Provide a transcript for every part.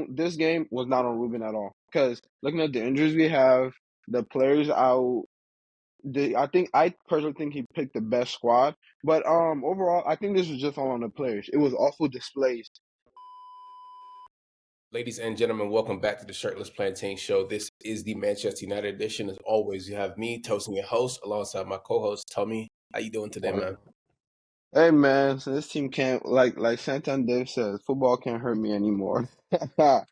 This game was not on Ruben at all. Because looking at the injuries we have, the players out, I personally think he picked the best squad. But overall, I think this was just all on the players. It was awful displays. Ladies and gentlemen, welcome back to the Shirtless Plantain Show. This is the Manchester United edition. As always, you have me, Tosin, your host, alongside my co-host, Tomi. How you doing today, man? Hey man, so this team can't like Santander says, football can't hurt me anymore. I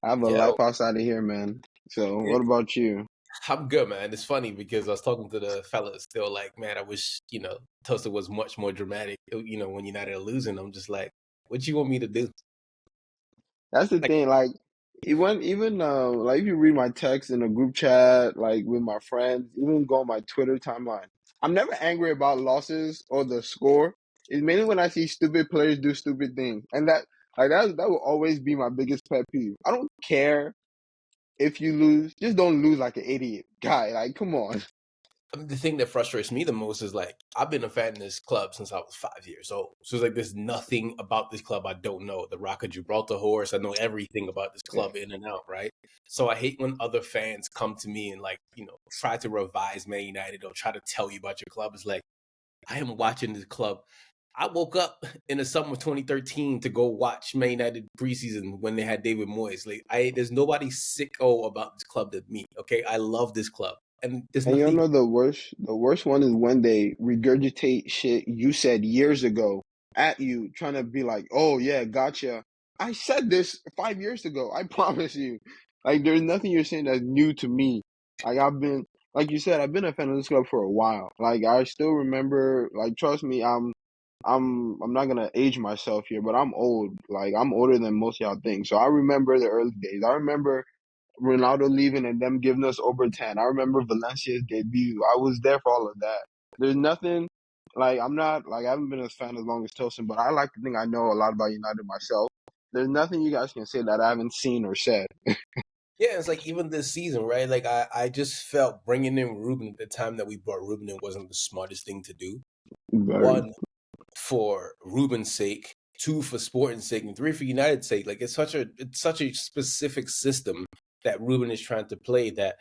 have a life Yo, outside of here, man. So what about you? I'm good, man. It's funny because I was talking to the fellas still like, man, I wish, Tosin was much more dramatic, when United are losing. I'm just like, what you want me to do? That's the Like, thing. Like, even like if you read my text in a group chat, like with my friends, even go on my Twitter timeline, I'm never angry about losses or the score. It's mainly when I see stupid players do stupid things, and that will always be my biggest pet peeve. I don't care if you lose, just don't lose like an idiot guy. Like, come on. I mean, the thing that frustrates me the most is like I've been a fan of this club since I was 5 years old. So it's like there's nothing about this club I don't know. The Rock of Gibraltar horse, I know everything about this Yeah. club in and out, right? So I hate when other fans come to me and like, try to revise Man United or try to tell you about your club. It's like I am watching this club. I woke up in the summer of 2013 to go watch Man United preseason when they had David Moyes. Like there's nobody sicko about this club than me. Okay, I love this club, and there's And you nothing. know the worst one is when they regurgitate shit you said years ago at you, trying to be like, "Oh yeah, gotcha." I said this 5 years ago. I promise you. Like, there's nothing you're saying that's new to me. Like like you said, I've been a fan of this club for a while. Like, I still remember. Like, trust me, I'm not gonna age myself here, but I'm old. Like, I'm older than most of y'all think. So I remember the early days. I remember Ronaldo leaving and them giving us over 10. I remember Valencia's debut. I was there for all of that. There's nothing like I'm not like I haven't been a fan as long as Tosin, but I like to think I know a lot about United myself. There's nothing you guys can say that I haven't seen or said. Yeah, it's like even this season, right? Like I just felt bringing in Ruben at the time that we brought Ruben in wasn't the smartest thing to do. Very. One, for Ruben's sake, two, for Sporting's sake, and three, for United's sake. Like it's such a specific system that Ruben is trying to play that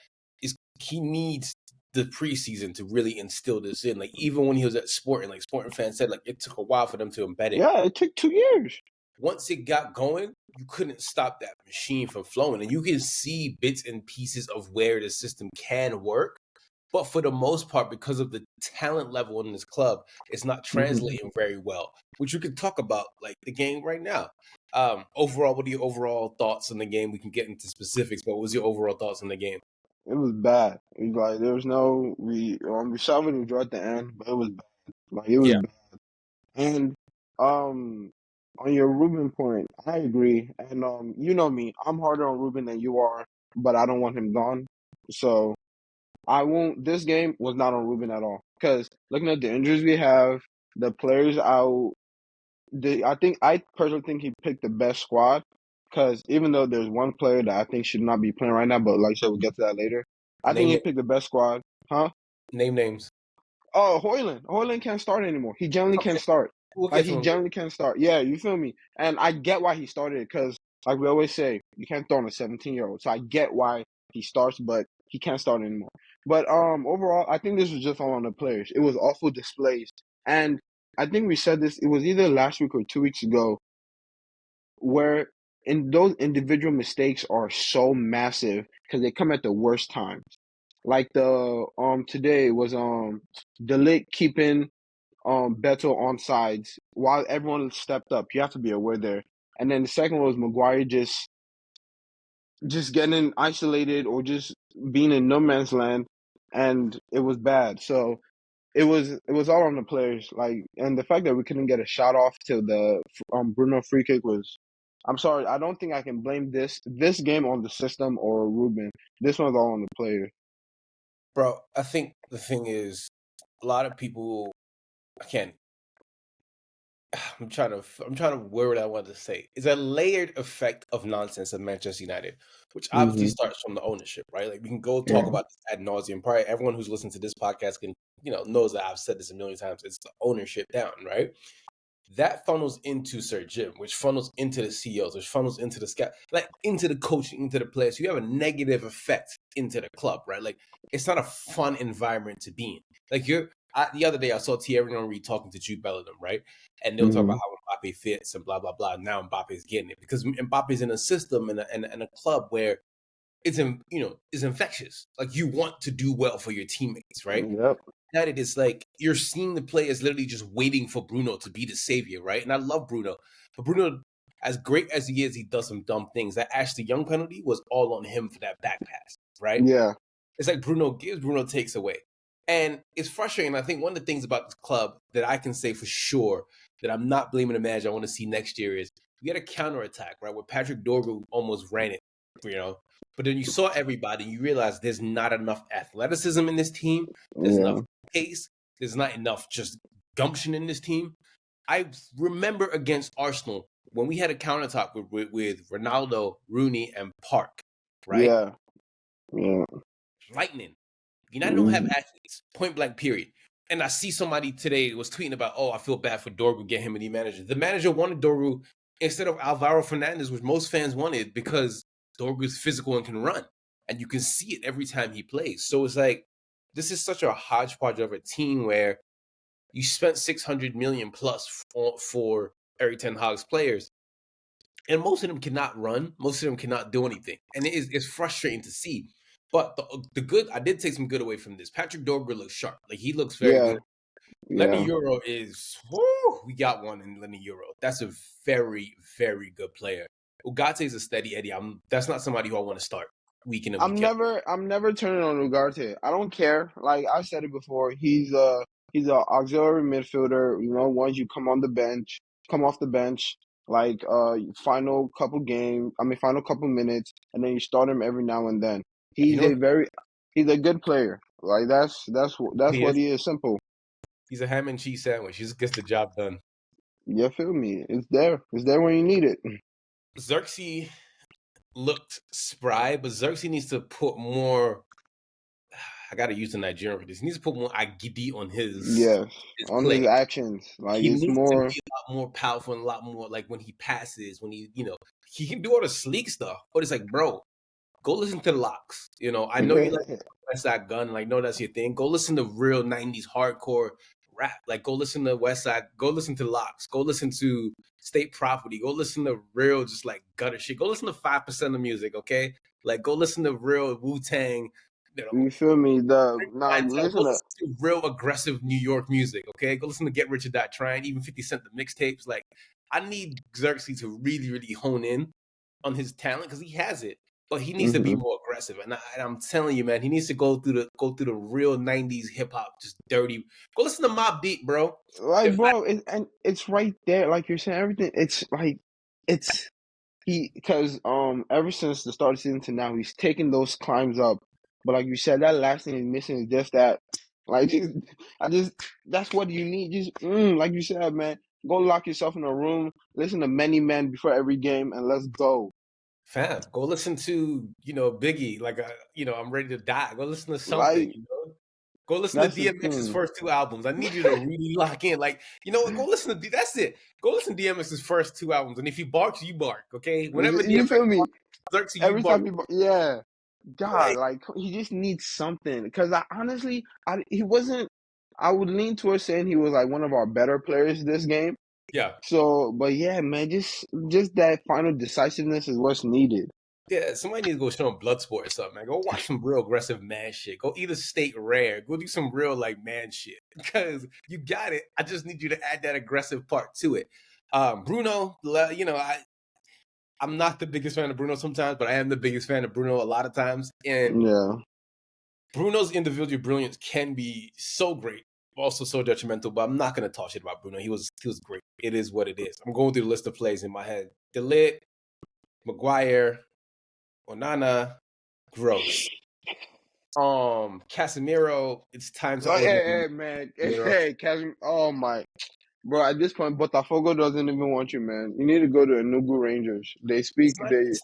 he needs the preseason to really instill this in. Like even when he was at Sporting, like Sporting fans said, like it took a while for them to embed it. Yeah, it took 2 years. Once it got going, you couldn't stop that machine from flowing. And you can see bits and pieces of where the system can work. But for the most part, because of the talent level in this club, it's not Hmm. translating very well, which we could talk about like the game right now. Overall, what are your overall thoughts on the game? We can get into specifics, but what was your overall thoughts on the game? It was bad. It was like there was no we salvaged the draw at the end, but it was bad. Like it was Yeah. bad. And um on your Ruben point, I agree. And you know me, I'm harder on Ruben than you are, but I don't want him gone. So I won't. This game was not on Ruben at all. Because looking at the injuries we have, the players out, I personally think he picked the best squad. Because even though there's one player that I think should not be playing right now, but like I said, we'll get to that later. I think Name he picked the best squad. Huh? name names. Oh, Hoyland. Hoyland can't start anymore. He generally can't Okay, start. we'll Like, get to he him. generally can't start. Yeah, you feel me? And I get why he started because, like we always say, you can't throw on a 17-year-old. So I get why he starts, but he can't start anymore. But overall, I think this was just all on the players. It was awful displays. And I think we said this, it was either last week or 2 weeks ago, where in those individual mistakes are so massive because they come at the worst times. Like the today was Delict keeping Beto on sides while everyone stepped up. You have to be aware there. And then the second was Maguire just getting isolated or just being in no man's land, and it was bad. So it was all on the players. Like, and the fact that we couldn't get a shot off till the Bruno free kick was. I'm sorry. I don't think I can blame this game on the system or Ruben. This one's all on the players. Bro, I think the thing is, a lot of people, I can't I'm trying to word what I want to say. It's a layered effect of nonsense at Manchester United, which obviously Hmm. starts from the ownership, right? Like we can go talk Yeah. about this ad nauseum. Probably everyone who's listened to this podcast can, knows that I've said this a million times. It's the ownership down, right? that funnels into Sir Jim, which funnels into the CEOs, which funnels into the scout, like into the coaching, into the players. You have a negative effect into the club, right? Like it's not a fun environment to be in. Like the other day I saw Thierry Henry talking to Jude Bellingham, right? And they'll talk about how Mbappe fits and blah blah blah. Now Mbappe's getting it because Mbappe's in a system and a club where is infectious. Like you want to do well for your teammates, right? Yep. That it is like you're seeing the players literally just waiting for Bruno to be the savior, right? And I love Bruno, but Bruno, as great as he is, he does some dumb things. That Ashley Young penalty was all on him for that back pass, right? Yeah. It's like Bruno gives, Bruno takes away. And it's frustrating. I think one of the things about this club that I can say for sure that I'm not blaming the manager I want to see next year is we had a counterattack, right? Where Patrick Dorgu almost ran it, you know. But then you saw everybody, and you realize there's not enough athleticism in this team. There's Yeah. enough pace. There's not enough just gumption in this team. I remember against Arsenal when we had a counterattack with Ronaldo, Rooney, and Park, right? Yeah. Yeah. Lightning. United don't have athletes, point blank, period. And I see somebody today was tweeting about, I feel bad for Dorgu, get him a new manager. The manager wanted Dorgu instead of Alvaro Fernandez, which most fans wanted because Dorgu's physical and can run. And you can see it every time he plays. So it's like, this is such a hodgepodge of a team where you spent 600 million plus for Erik ten Hag's players. And most of them cannot run. Most of them cannot do anything. And it's frustrating to see. But the good, I did take some good away from this. Patrick Dorgu looks sharp. Like he looks very good. Lenny Euro is, we got one in Lenny Euro. That's a very, very good player. Ugarte is a steady Eddie. That's not somebody who I want to start week in and week out. I'm never turning on Ugarte. I don't care. Like I said it before, he's a auxiliary midfielder. You know, once you come off the bench, like final couple minutes, and then you start him every now and then. You know He's a good player. Like that's he what is? he is. Simple. He's a ham and cheese sandwich. He just gets the job done. You feel me? It's there. It's there when you need it. Xerxes looked spry, but Xerxes needs to put more. I gotta use the Nigerian for this. He needs to put more agidi on his On play. his actions. Like He it's needs more. to be a lot more powerful and a lot more like when he passes, when he can do all the sleek stuff. But it's like, bro, go listen to the locks. I know you like West Side Gun, like know that's your thing. Go listen to real '90s hardcore rap. Like go listen to West Side. Go listen to Locks. Go listen to State Property. Go listen to real just like gutter shit. Go listen to 5% of music. Okay, like go listen to real Wu Tang. You feel me? Go Listen listen to real aggressive New York music. Okay, go listen to Get Rich or Die Trying. Even 50 Cent the mixtapes. Like I need Xerxes to really, really hone in on his talent because he has it. But he needs to be more aggressive, and I'm telling you, man, he needs to go through the real '90s hip hop, just dirty. Go listen to Mobb Deep, bro. like, bro, and it's right there. Like you're saying, everything. It's like because ever since the start of the season to now, he's taken those climbs up. But like you said, that last thing he's missing is just that. Like, that's what you need. Just like you said, man, go lock yourself in a room, listen to Many Men before every game, and let's go. Fam, go listen to Biggie. Like I'm ready to die. Go listen to something. Like Go listen to DMX's first 2 albums. I need you to really lock in. Like go listen to that's it. Go listen to DMX's first 2 albums, and if he barks, you bark. Okay, whenever you DMX feel me? barks, you Every bark. time God, like he just needs something. Because honestly, he wasn't. I would lean towards saying he was like one of our better players this game. Yeah. So, but yeah, man, just that final decisiveness is what's needed. Yeah, somebody needs to go show him Bloodsport or something, man. Go watch some real aggressive man shit. Go either State Rare. Go do some real like man shit. Because you got it. I just need you to add that aggressive part to it. Bruno, I'm not the biggest fan of Bruno sometimes, but I am the biggest fan of Bruno a lot of times. And Yeah. Bruno's individual brilliance can be so great, also so detrimental, but I'm not going to talk shit about Bruno. He was great. It is what it is. I'm going through the list of plays in my head. De Ligt, Maguire, Onana, gross. Casemiro, it's time to Hey, man. Hey, Casimir. Oh, my. Bro, at this point, Botafogo doesn't even want you, man. You need to go to Enugu Rangers. It's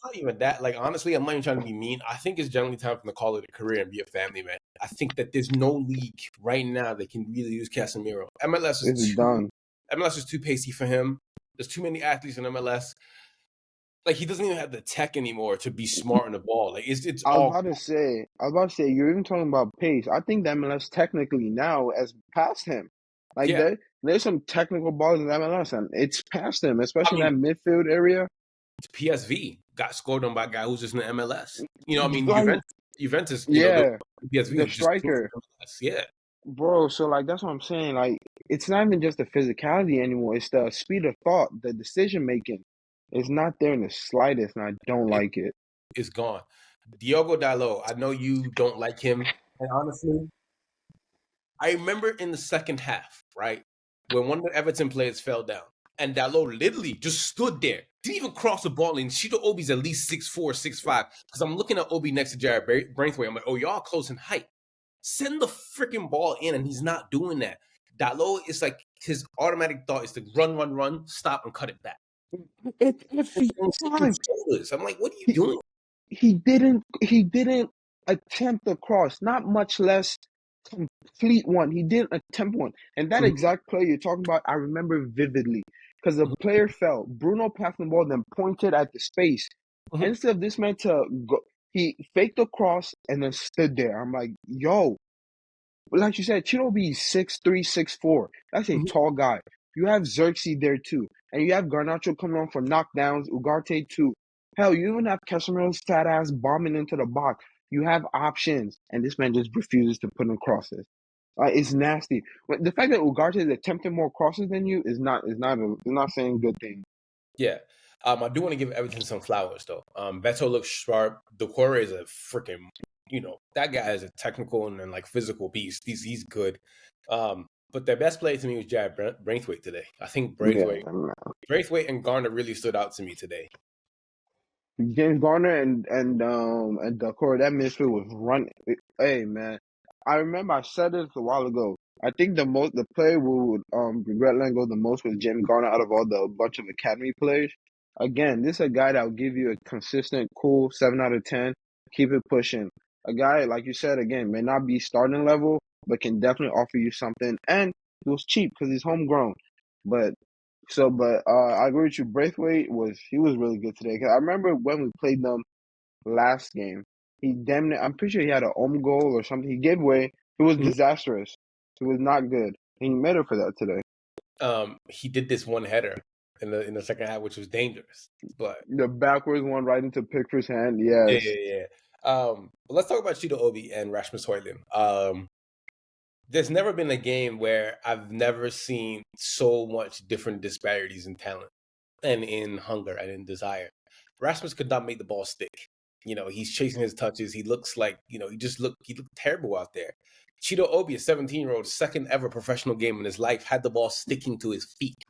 not even that. Like, honestly, I'm not even trying to be mean. I think it's generally time for them to call it a career and be a family man. I think that there's no league right now that can really use Casemiro. MLS It's is done. MLS is too pacey for him. There's too many athletes in MLS. Like he doesn't even have the tech anymore to be smart on the ball. Like it's all I was about to say, you're even talking about pace. I think the MLS technically now has passed him. Like yeah. there's some technical balls in MLS, and it's past him, I especially mean, in that midfield area. PSV got scored on by a guy who's just in the MLS. You know, I mean, Like, Juventus, the yeah, PSV the was just striker, MLS. Yeah, bro. So like that's what I'm saying. Like it's not even just the physicality anymore. It's the speed of thought, the decision making. It's not there in the slightest, and I don't it, like it. it's gone. Diogo Dalot, I know you don't like him, and honestly, I remember in the second half, right, when one of the Everton players fell down, and Dalot literally just stood there, didn't even cross the ball, and Cheetah Obi's at least 6'4", 6'5", because I'm looking at Obi next to Jared Braithwaite. I'm like, oh, y'all close in height. Send the freaking ball in, and he's not doing that. Dalot is like his automatic thought is to run, stop, and cut it back. It's every Seeking time. shoulders. I'm like, what are you doing? He didn't attempt the cross, not much less complete one. He didn't attempt one. And that Mhm, exact play you're talking about, I remember vividly. Because the mhm, player fell. Bruno passed the ball, then pointed at the space. mhm, Instead of this man to go, he faked the cross and then stood there. I'm like, yo, like you said, Chidobe 6'3", 6'4". That's a mhm. tall guy. You have Xerxes there too. And you have Garnacho coming on for knockdowns, Ugarte too. Hell, you even have Casemiro's fat ass bombing into the box. You have options. And this man just refuses to put in crosses. It's nasty. The fact that Ugarte is attempting more crosses than you is not saying good things. Yeah. I do want to give Everton some flowers though. Beto looks sharp. Decore is a freaking, that guy is a technical and then like physical beast. He's good. But their best player to me was Jared Braithwaite today. I think Yeah, Braithwaite and Garner really stood out to me today. James Garner and Decor, that midfield was running. Hey man, I remember I said this a while ago. I think the player who would regret letting go the most was James Garner out of all the bunch of academy players. Again, this is a guy that will give you a consistent, cool 7 out of 10. Keep it pushing. A guy like you said again may not be starting level, but can definitely offer you something. And he was cheap because he's homegrown. But I agree with you. Braithwaite was really good today. 'Cause I remember when we played them last game, he damn near, I'm pretty sure he had an own goal or something. He gave way. It was Mhm. disastrous. It was not good. And he made up for that today. He did this one header in the second half, which was dangerous. But The backwards one right into Pickford's hand. yeah, Yes. yeah, yeah. But let's talk about Cheetah Obi and Rasmus Højlund. There's never been a game where I've never seen so much different disparities in talent and in hunger and in desire. Rasmus could not make the ball stick. He's chasing his touches. He looks like, he looked terrible out there. Cheeto Obi, a 17-year-old, second ever professional game in his life, had the ball sticking to his feet.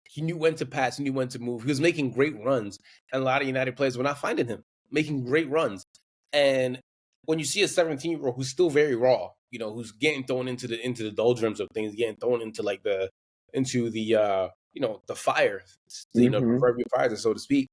He knew when to pass, he knew when to move. He was making great runs. And a lot of United players were not finding him, making great runs. And when you see a 17-year-old who's still very raw, who's getting thrown into the doldrums of things, getting thrown into the fire, the Mm-hmm. proverbial fire, so to speak.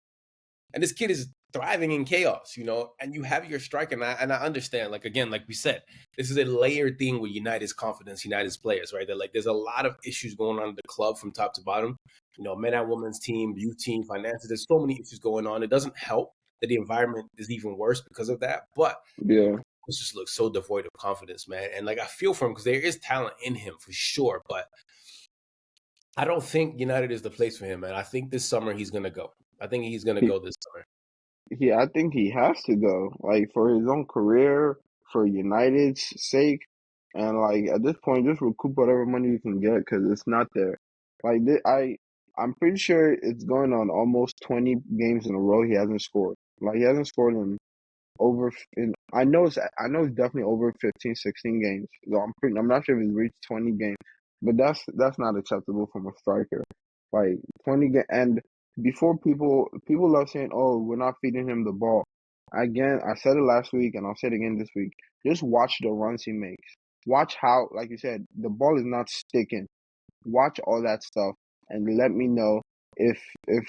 And this kid is thriving in chaos, and you have your strike, and I understand, like again, like we said, this is a layered thing with United's confidence, United's players, right? That like there's a lot of issues going on in the club from top to bottom. Men and women's team, youth team, finances. There's so many issues going on. It doesn't help that the environment is even worse because of that. But Yeah. this just looks so devoid of confidence, man. And like I feel for him because there is talent in him for sure, but I don't think United is the place for him, man. I think this summer he's gonna go. I think he's gonna He, go this summer. I think he has to go. Like for his own career, for United's sake. And like at this point, just recoup whatever money you can get because it's not there. Like I'm pretty sure it's going on almost 20 games in a row he hasn't scored. Like he hasn't scored in over. In I know it's definitely over 15, 16 games. So I'm not sure if he's reached 20 games, but that's not acceptable from a striker. Like 20 and before people love saying, "Oh, we're not feeding him the ball." Again, I said it last week and I'll say it again this week. Just watch the runs he makes. Watch how, like you said, the ball is not sticking. Watch all that stuff and let me know if if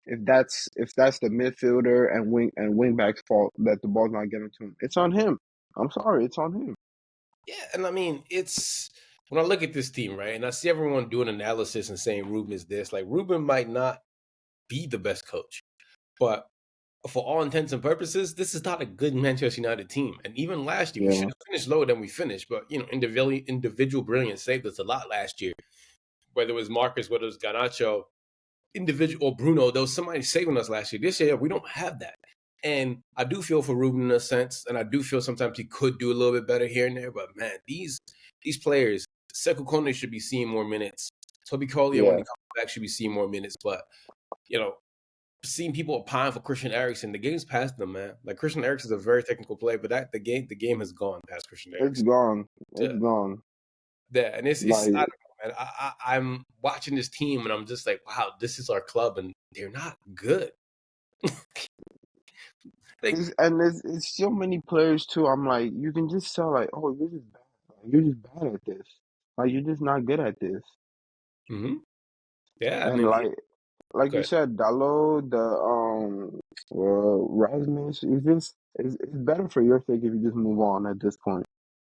if that's the midfielder and wing back's fault that the ball's not getting to him. It's on him. I'm sorry, it's on him. Yeah, and I mean when I look at this team, right, and I see everyone doing analysis and saying Ruben is this, like Ruben might not be the best coach, but for all intents and purposes, this is not a good Manchester United team. And even last year, we should Yeah, have finished lower than we finished. But individual brilliance saved us a lot last year. Whether it was Marcus, whether it was Garnacho, individual or Bruno, there was somebody saving us last year. This year, we don't have that. And I do feel for Ruben in a sense, and I do feel sometimes he could do a little bit better here and there. But man, these players, Sekou Kone should be seeing more minutes. Toby Collier, when yeah. he comes back, should be seeing more minutes. But you know, seeing people applying for Christian Eriksen, the game's past them, man. Like Christian Eriksen is a very technical player, but the game has gone past Christian It's Eriksen. gone. It's Yeah, gone. yeah, and it's I Like, don't know, man. I'm watching this team and I'm just like, wow, this is our club, and they're not good. Like, it's so many players too. I'm like, you can just tell, like, oh, you're just bad. Like, you're just bad at this. Like, you're just not good at this. hmm yeah, I And mean, like you good. said, Dalot, Rasmus, it's better for your sake if you just move on at this point.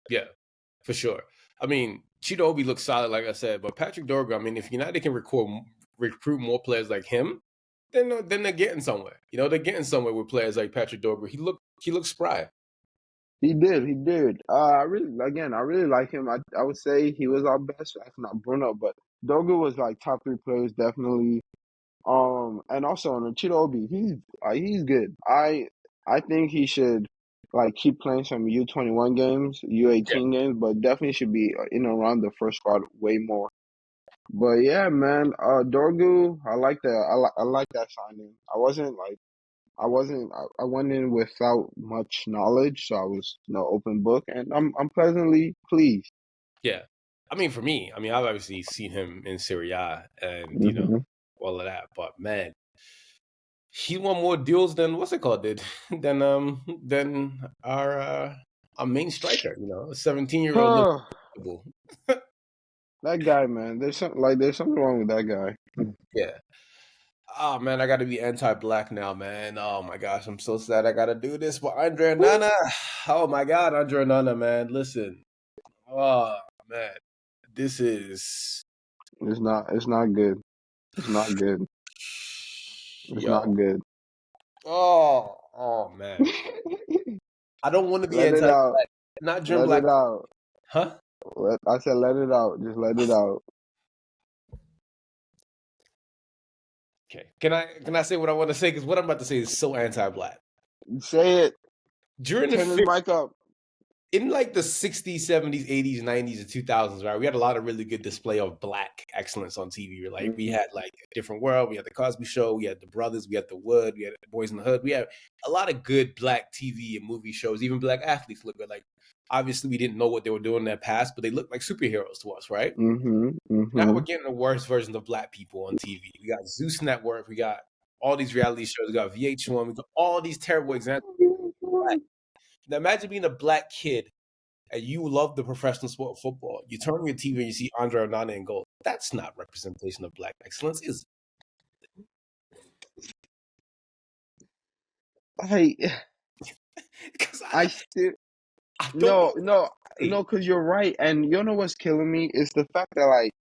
Yeah, for sure. I mean, Chidobe looks solid, like I said, but Patrick Dorgu, I mean, if United can recruit more players like him, then they're getting somewhere. They're getting somewhere with players like Patrick Dorgu. He looks spry. He did. I really like him. I would say he was our best, if not Bruno, but Dogu was like top three players definitely. And also on Chidobe, he's good. I think he should like keep playing some U21 games, Yeah, U18 games, but definitely should be in and around the first squad way more. But yeah, man, Dorgu, I like that signing. I went in without much knowledge, so I was open book, and I'm pleasantly pleased. yeah. I mean, for me, I've obviously seen him in Serie A and Hmm. all of that, but man, he won more deals than what's it called did than our main striker. 17-year-old Oh, Liverpool. that guy, man. There's something wrong with that guy. Yeah. Oh man, I gotta be anti-black now, man. Oh my gosh, I'm so sad I gotta do this. But Andre Nana, oh my God, Andre Nana, man. Listen, oh man, this is It's not good. It's not good. It's not yo. good. Oh man. I don't want to be Let it out. anti-black. Not during Let Black, it out. huh? I said let it out. Just let it out. Okay. Can I say what I want to say? Because what I'm about to say is so anti-black. Say it. During Turn his the mic up. in like the 60s, 70s, 80s, 90s, and 2000s, right? We had a lot of really good display of black excellence on TV. Like we had like A Different World, we had The Cosby Show, we had The Brothers, we had The Wood, we had Boys in the Hood. We had a lot of good black TV and movie shows. Even black athletes look good. Like obviously we didn't know what they were doing in their past, but they looked like superheroes to us, right? Mm-hmm. Now Mm-hmm. we're getting the worst versions of black people on TV. We got Zeus Network, we got all these reality shows, we got VH1, we got all these terrible examples of black. Now imagine being a black kid and you love the professional sport of football. You turn on your TV and you see Andre Onana in goal. That's not representation of black excellence, is I it? Because I still I don't know no what no to say. no because you're right, and you know what's killing me is the fact that like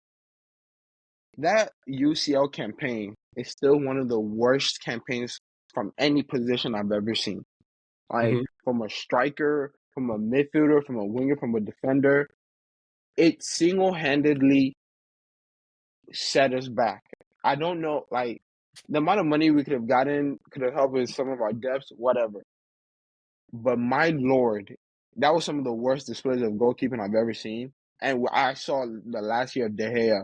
that UCL campaign is still one of the worst campaigns from any position I've ever seen. Like Mhm. from a striker, from a midfielder, from a winger, from a defender, it single-handedly set us back. I don't know, like the amount of money we could have gotten could have helped with some of our depths, whatever. But my lord, that was some of the worst displays of goalkeeping I've ever seen. And I saw the last year of De Gea,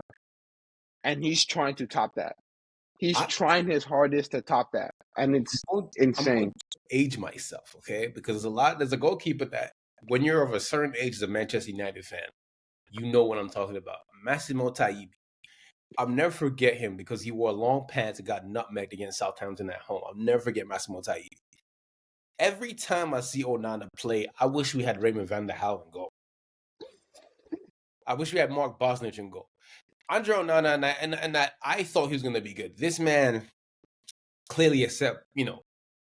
and he's trying to top that. He's I, trying his hardest to top that, and it's I'm going insane. to age myself, okay? Because there's a goalkeeper that when you're of a certain age as a Manchester United fan, you know what I'm talking about. Massimo Taibbi. I'll never forget him because he wore long pants and got nutmegged against Southampton at home. I'll never forget Massimo Taibbi. Every time I see Onana play, I wish we had Raymond van der Hal in goal. I wish we had Mark Bosnich in goal. Andre Onana, and that I thought he was going to be good. This man clearly accept,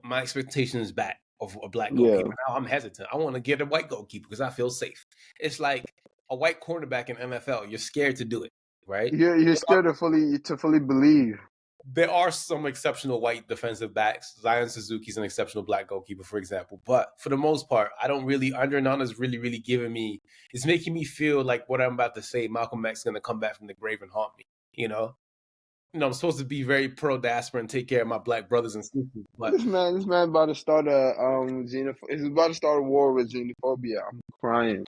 my expectations back of a black Yeah. goalkeeper. Now I'm hesitant. I want to get a white goalkeeper because I feel safe. It's like a white cornerback in NFL. You're scared to do it, right? You're scared to fully believe. There are some exceptional white defensive backs. Zion Suzuki's an exceptional black goalkeeper, for example. But for the most part, I don't really. Andre Nana's really giving me. It's making me feel like what I'm about to say. Malcolm X is going to come back from the grave and haunt me. I'm supposed to be very pro diaspora and take care of my black brothers and sisters, but This man about to start a he's about to start a war with xenophobia. I'm crying.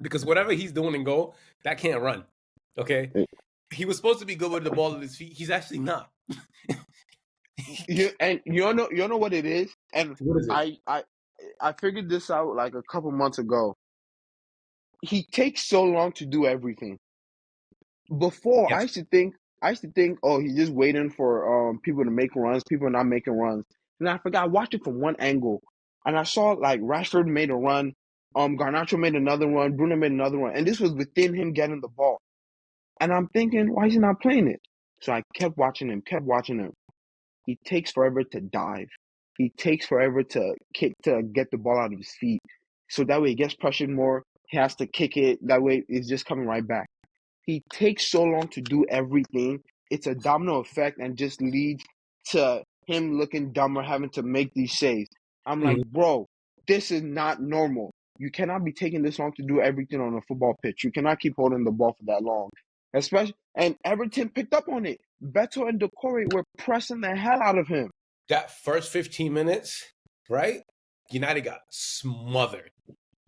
because whatever he's doing in goal, that can't run. Okay, he was supposed to be good with the ball at his feet. He's actually not. You know what it is, and What is it? I figured this out like a couple months ago. He takes so long to do everything. Before Yes. I used to think, oh, he's just waiting for people to make runs. People are not making runs, and I forgot. I watched it from one angle, and I saw like Rashford made a run, Garnacho made another run, Bruno made another run, and this was within him getting the ball. And I'm thinking, why is he not playing it? So I kept watching him, kept watching him. He takes forever to dive. He takes forever to kick to get the ball out of his feet. So that way he gets pressured more. He has to kick it. That way it's just coming right back. He takes so long to do everything. It's a domino effect and just leads to him looking dumber, having to make these saves. I'm like, Mhm. bro, this is not normal. You cannot be taking this long to do everything on a football pitch. You cannot keep holding the ball for that long. Especially, and Everton picked up on it. Beto and Decore were pressing the hell out of him. That first 15 minutes, right? United got smothered.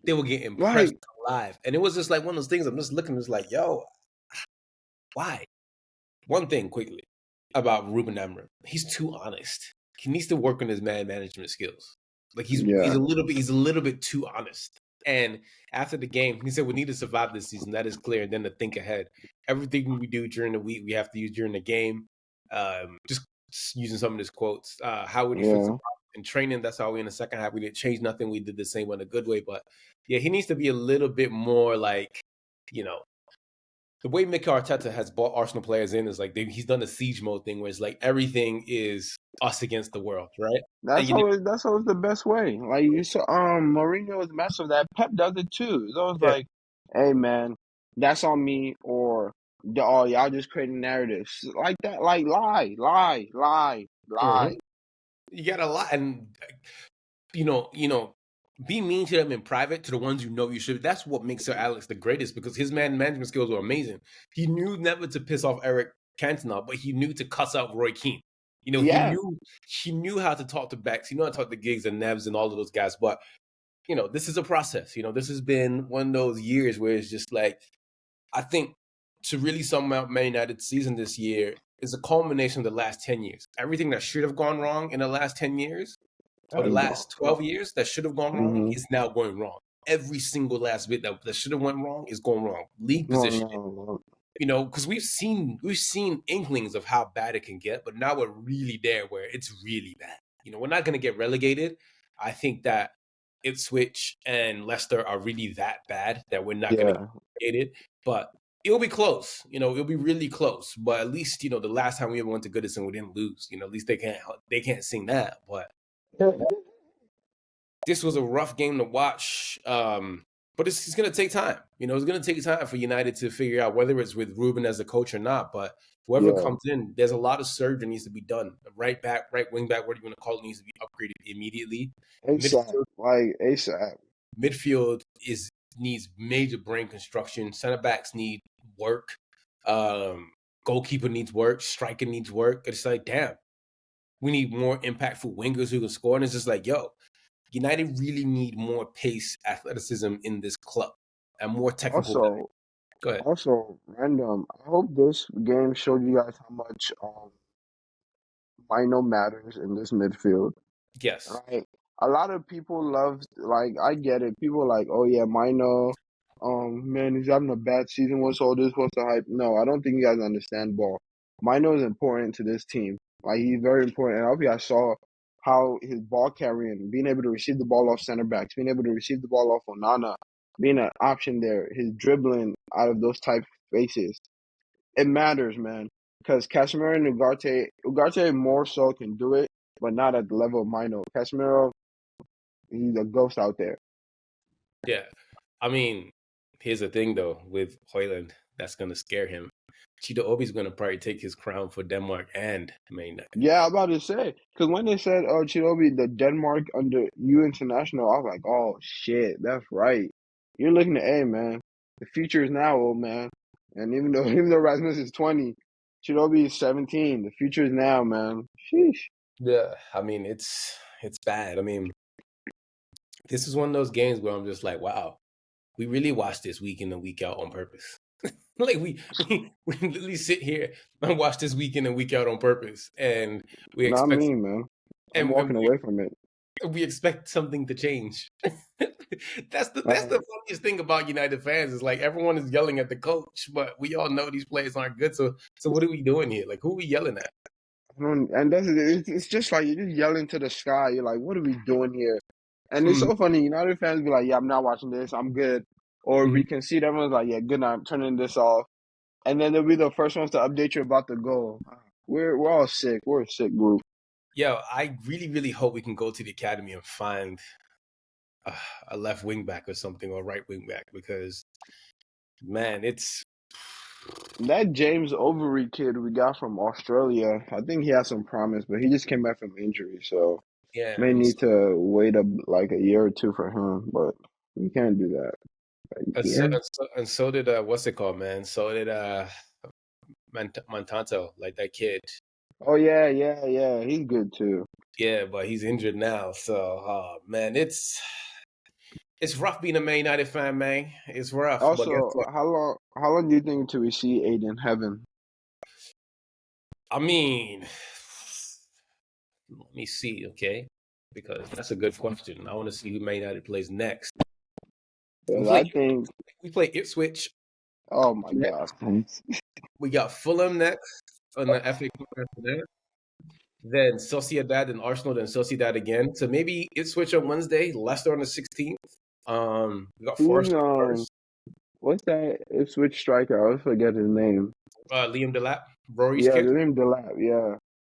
They were getting pressed Right. alive. And it was just like one of those things I'm just looking, just like, yo, why? One thing quickly about Ruben Amorim. He's too honest. He needs to work on his man management skills. Like he's Yeah. a little bit too honest. And after the game, he said we need to survive this season. That is clear. And then to think ahead. Everything we do during the week, we have to use during the game. Just using some of his quotes. How would he fix the Yeah. problem in training? That's how we in the second half we didn't change nothing. We did the same in a good way. But yeah, he needs to be a little bit more like, you know, the way Mikel Arteta has brought Arsenal players in is like he's done the siege mode thing where it's like everything is us against the world, right? And That's always the best way. Like you saw Mourinho was master of that. Pep does it too. It's always yeah, like, hey man, that's on me or oh y'all just creating narratives. Like that, like mhm. lie. You got a lot, and be mean to them in private to the ones you should. That's what makes Sir Alex the greatest because his man management skills were amazing. He knew never to piss off Eric Cantona, but he knew to cuss out Roy Keane. Yeah. He knew how to talk to backs. He knew how to talk to Giggs and Neves and all of those guys. But this is a process. This has been one of those years where it's just like I think to really sum up Man United's season this year is a culmination of the last 10 years. Everything that should have gone wrong in the last 10 years or the That's last 12 years that should have gone wrong mm-hmm. is now going wrong. Every single last bit that should have went wrong is going wrong. League No, positioning, no, because we've seen inklings of how bad it can get, but now we're really there where it's really bad. We're not going to get relegated. I think that Ipswich and Leicester are really that bad that we're not going to get yeah. relegated, but it'll be close. It'll be really close. But at least the last time we ever went to Goodison, we didn't lose. At least they can't sing that. But this was a rough game to watch. But it's going to take time. It's going to take time for United to figure out whether it's with Ruben as a coach or not. But whoever Yeah. comes in, there's a lot of surgery needs to be done. Right back, right wing back, whatever you want to call it, needs to be upgraded immediately. ASAP. Like ASAP. Midfield needs major brain construction. Center backs need work. Goalkeeper needs work. Striker needs work. It's like, damn, we need more impactful wingers who can score. And it's just like, yo, United really need more pace, athleticism in this club, and more technical. Also, Go ahead. random. I hope this game showed you guys how much Mino matters in this midfield. Yes. Right. A lot of people love like I get it. People are like, oh yeah, Mino, man, he's having a bad season. What's all this? What's the hype? No, I don't think you guys understand ball. Mino is important to this team. Like he's very important. And I hope you guys saw how his ball carrying, being able to receive the ball off center backs, being able to receive the ball off Onana, being an option there, his dribbling out of those type spaces. It matters, man. Because Casemiro and Ugarte more so can do it, but not at the level of Mino. Casemiro, he's a ghost out there. Yeah. I mean, Here's the thing though, with Hoyland, that's gonna scare him. Cheetah Obi's gonna probably take his crown for Denmark and Man United. Yeah, I'm about to say, because when they said, "Oh, Chidobe, the Denmark under U International," I was like, "Oh shit, that's right." You're looking at, hey man, the future is now, old man. And even though Rasmus is 20, Chidobe is 17. The future is now, man. Sheesh. Yeah, I mean it's bad. I mean, this is one of those games where I'm just like, wow, we really watch this week in and week out on purpose. Like we literally sit here and watch this week in and week out on purpose, and we Not expect me, man. I'm and walking away from it. we expect something to change. That's the Uh, funniest thing about United fans is like everyone is yelling at the coach, but we all know these players aren't good. So what are we doing here? Like who are we yelling at? and it's just like you're just yelling to the sky. You're like, what are we doing here? And it's Mm, so funny. United fans be like, yeah, I'm not watching this. I'm good. Or mhm. we can see everyone's like, yeah, good night. I'm turning this off. And then they'll be the first ones to update you about the goal. We're all sick. We're a sick group. Yo, I really hope we can go to the academy and find a left wing back or something or right wing back because man, it's That James Overy kid we got from Australia, I think he has some promise, but he just came back from injury, so yeah, may need to wait like a year or two for him. But we can't do that. A year? and so did what's it called, man? So did Montanto, like that kid. Oh yeah. He's good too. Yeah, but he's injured now. So, man, it's rough being a Man United fan, man. It's rough, but guess Also, what? how long do you think until we see Aiden Heaven? I mean, let me see, okay? Because that's a good question. I want to see who Man United plays next. We Because play I think, we play Ipswich oh my next. God. We got Fulham next on the FA Cup after that. Then Sociedad and Arsenal, then Sociedad again. So maybe Ipswich on Wednesday, Leicester on the 16th. We got Who's Forest first. what's that Ipswich striker? I always forget his name. Liam Delap, Rory's Yeah, kid. Liam Delap. Yeah,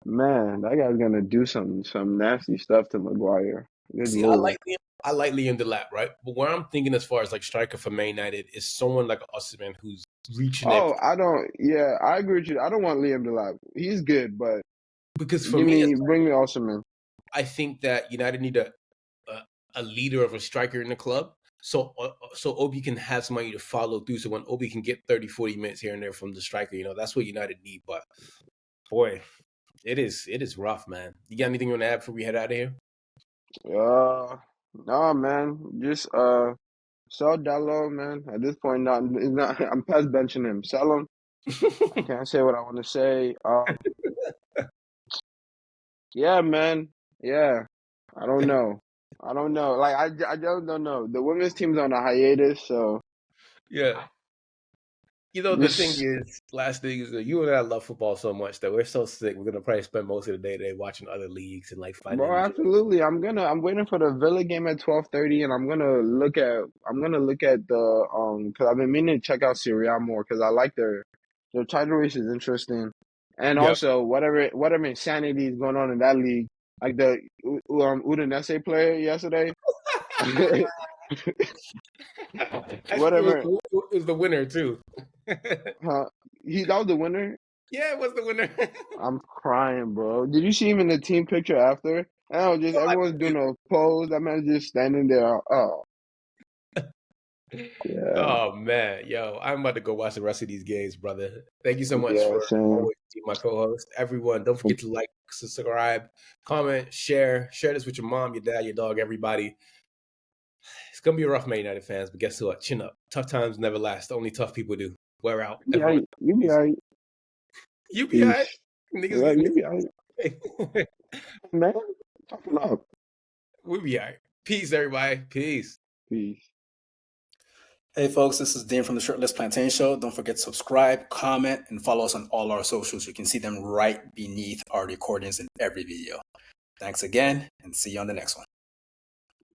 man, that guy's gonna do some nasty stuff to Maguire. Good See, lord. I like Liam Delap, right? But where I'm thinking as far as like striker for Man United is someone like Osimhen who's reaching Oh, everything. I don't. Yeah, I agree with you. I don't want Liam Delap. He's good, but Because for me, it's bring me Osimhen. I think that United need a leader of a striker in the club. So Obi can have somebody to follow through. So when Obi can get 30, 40 minutes here and there from the striker, that's what United need. But boy, it is rough, man. You got anything you want to add before we head out of here? Nah, man. Just sell Dallo, man. At this point, not it's not. I'm past benching him. Sell him. I can't say what I want to say. Yeah, man. Yeah. I don't know. I don't know. Like I just don't know. The women's team's on a hiatus, so Yeah. The thing just is, last thing is that you and I love football so much that we're so sick. We're gonna probably spend most of the day today watching other leagues and like bro, finding. absolutely. I'm waiting for the Villa game at 12:30, and I'm gonna look at the because I've been meaning to check out Serie A more because I like their title race is interesting, and Yeah, also whatever insanity is going on in that league, like the Udinese player yesterday, actually, whatever. it was the winner too. Huh? That was the winner. Yeah, it was the winner. I'm crying, bro. Did you see him in the team picture after? And I was just everyone's doing a pose. That man's just standing there. Oh, yeah, Oh man, yo, I'm about to go watch the rest of these games, brother. Thank you so much yeah, for same. always being my co-host. Everyone, don't forget to like, subscribe, comment, share this with your mom, your dad, your dog, everybody. It's gonna be a rough Man United fans, but guess what? Chin up. Tough times never last. Only tough people do. We're out. You be Everyone, alright. You be peace. alright. You be alright. Peace. Niggas, Yeah, you be alright, niggas. man. Toughen up. We be alright. Peace, everybody. Peace. Peace. Hey folks, this is Dan from the Shirtless Plantain Show. Don't forget to subscribe, comment, and follow us on all our socials. You can see them right beneath our recordings in every video. Thanks again, and see you on the next one.